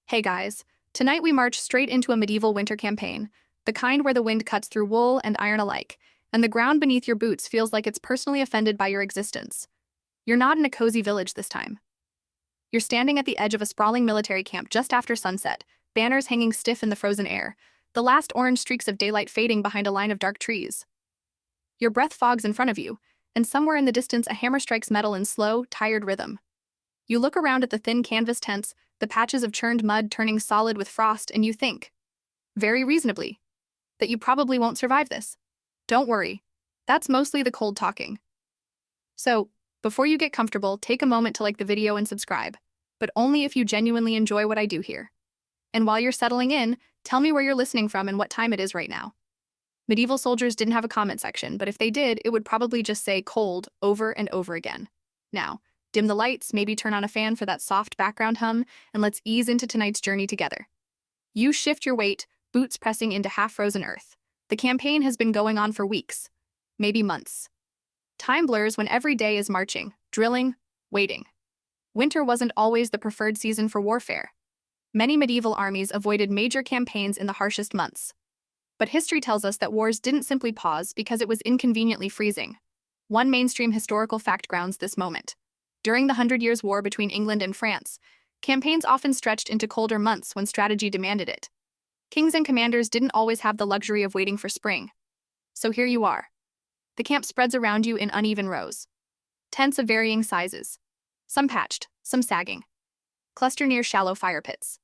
Hey guys, tonight we march straight into a medieval winter campaign, the kind where the wind cuts through wool and iron alike, and the ground beneath your boots feels like it's personally offended by your existence. You're not in a cozy village this time. You're standing at the edge of a sprawling military camp just after sunset, banners hanging stiff in the frozen air, the last orange streaks of daylight fading behind a line of dark trees. Your breath fogs in front of you, and somewhere in the distance a hammer strikes metal in slow, tired rhythm. You look around at the thin canvas tents, the patches of churned mud turning solid with frost, and you think, very reasonably, that you probably won't survive this. Don't worry. That's mostly the cold talking. So, before you get comfortable, take a moment to like the video and subscribe, but only if you genuinely enjoy what I do here. And while you're settling in, tell me where you're listening from and what time it is right now. Medieval soldiers didn't have a comment section, but if they did, it would probably just say cold over and over again. Now, dim the lights, maybe turn on a fan for that soft background hum, and let's ease into tonight's journey together. You shift your weight, boots pressing into half-frozen earth. The campaign has been going on for weeks, maybe months. Time blurs when every day is marching, drilling, waiting. Winter wasn't always the preferred season for warfare. Many medieval armies avoided major campaigns in the harshest months. But history tells us that wars didn't simply pause because it was inconveniently freezing. One mainstream historical fact grounds this moment. During the Hundred Years' War between England and France, campaigns often stretched into colder months when strategy demanded it. Kings and commanders didn't always have the luxury of waiting for spring. So here you are. The camp spreads around you in uneven rows. Tents of varying sizes. Some patched, some sagging. Cluster near shallow fire pits.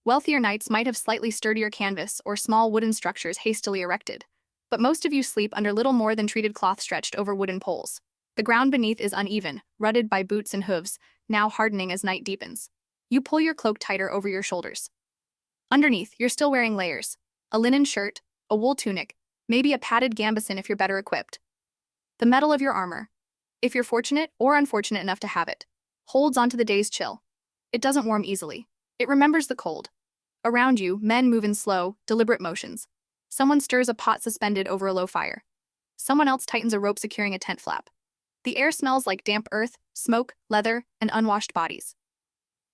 Wealthier knights might have slightly sturdier canvas or small wooden structures hastily erected, but most of you sleep under little more than treated cloth stretched over wooden poles. The ground beneath is uneven, rutted by boots and hooves, now hardening as night deepens. You pull your cloak tighter over your shoulders. Underneath, you're still wearing layers. A linen shirt, a wool tunic, maybe a padded gambeson if you're better equipped. The metal of your armor, if you're fortunate or unfortunate enough to have it, holds onto the day's chill. It doesn't warm easily. It remembers the cold. Around you, men move in slow, deliberate motions. Someone stirs a pot suspended over a low fire. Someone else tightens a rope securing a tent flap. The air smells like damp earth, smoke, leather, and unwashed bodies.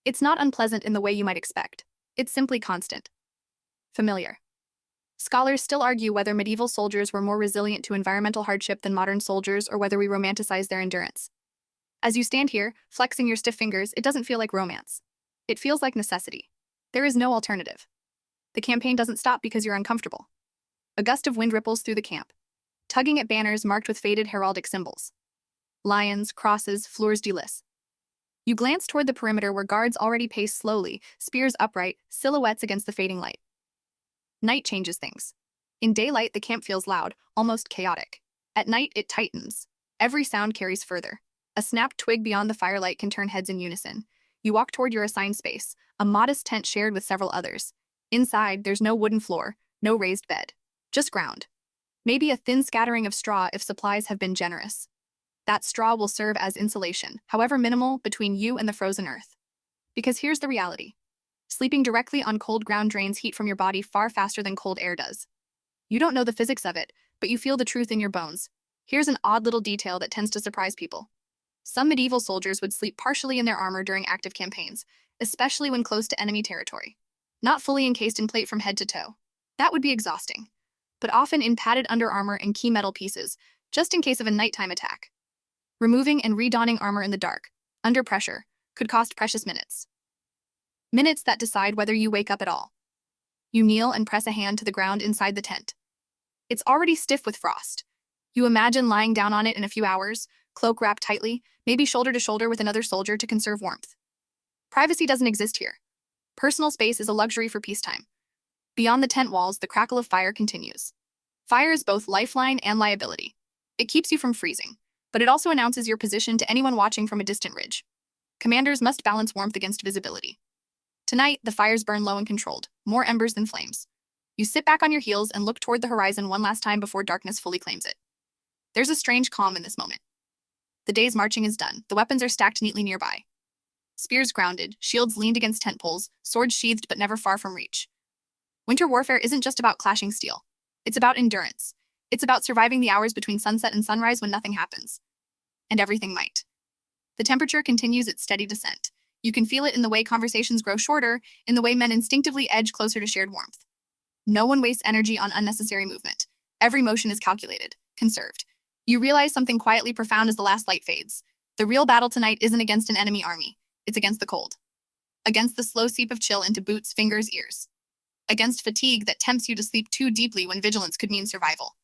It's not unpleasant in the way you might expect. It's simply constant. Familiar. Scholars still argue whether medieval soldiers were more resilient to environmental hardship than modern soldiers or whether we romanticize their endurance. As you stand here, flexing your stiff fingers, it doesn't feel like romance. It feels like necessity. There is no alternative. The campaign doesn't stop because you're uncomfortable. A gust of wind ripples through the camp, tugging at banners marked with faded heraldic symbols. Lions, crosses, fleurs de lis. You glance toward the perimeter where guards already pace slowly, spears upright, silhouettes against the fading light. Night changes things. In daylight, the camp feels loud, almost chaotic. At night, it tightens. Every sound carries further. A snapped twig beyond the firelight can turn heads in unison. You walk toward your assigned space, a modest tent shared with several others. Inside, there's no wooden floor, no raised bed. Just ground. Maybe a thin scattering of straw if supplies have been generous. That straw will serve as insulation, however minimal, between you and the frozen earth. Because here's the reality. Sleeping directly on cold ground drains heat from your body far faster than cold air does. You don't know the physics of it, but you feel the truth in your bones. Here's an odd little detail that tends to surprise people. Some medieval soldiers would sleep partially in their armor during active campaigns, especially when close to enemy territory. Not fully encased in plate from head to toe. That would be exhausting. But often in padded underarmor and key metal pieces, just in case of a nighttime attack. Removing and redonning armor in the dark, under pressure, could cost precious minutes. Minutes that decide whether you wake up at all. You kneel and press a hand to the ground inside the tent. It's already stiff with frost. You imagine lying down on it in a few hours, cloak wrapped tightly, maybe shoulder to shoulder with another soldier to conserve warmth. Privacy doesn't exist here. Personal space is a luxury for peacetime. Beyond the tent walls, the crackle of fire continues. Fire is both lifeline and liability. It keeps you from freezing, but it also announces your position to anyone watching from a distant ridge. Commanders must balance warmth against visibility. Tonight, the fires burn low and controlled, more embers than flames. You sit back on your heels and look toward the horizon one last time before darkness fully claims it. There's a strange calm in this moment. The day's marching is done. The weapons are stacked neatly nearby. Spears grounded, shields leaned against tent poles, swords sheathed but never far from reach. Winter warfare isn't just about clashing steel. It's about endurance. It's about surviving the hours between sunset and sunrise when nothing happens. And everything might. The temperature continues its steady descent. You can feel it in the way conversations grow shorter, in the way men instinctively edge closer to shared warmth. No one wastes energy on unnecessary movement. Every motion is calculated, conserved. You realize something quietly profound as the last light fades. The real battle tonight isn't against an enemy army. It's against the cold. Against the slow seep of chill into boots, fingers, ears. Against fatigue that tempts you to sleep too deeply when vigilance could mean survival.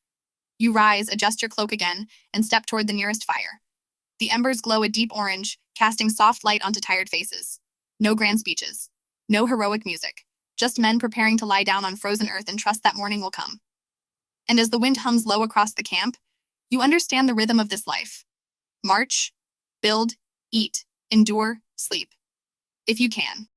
You rise, adjust your cloak again, and step toward the nearest fire. The embers glow a deep orange, casting soft light onto tired faces. No grand speeches. No heroic music. Just men preparing to lie down on frozen earth and trust that morning will come. And as the wind hums low across the camp, you understand the rhythm of this life. March, build, eat, endure, sleep. If you can.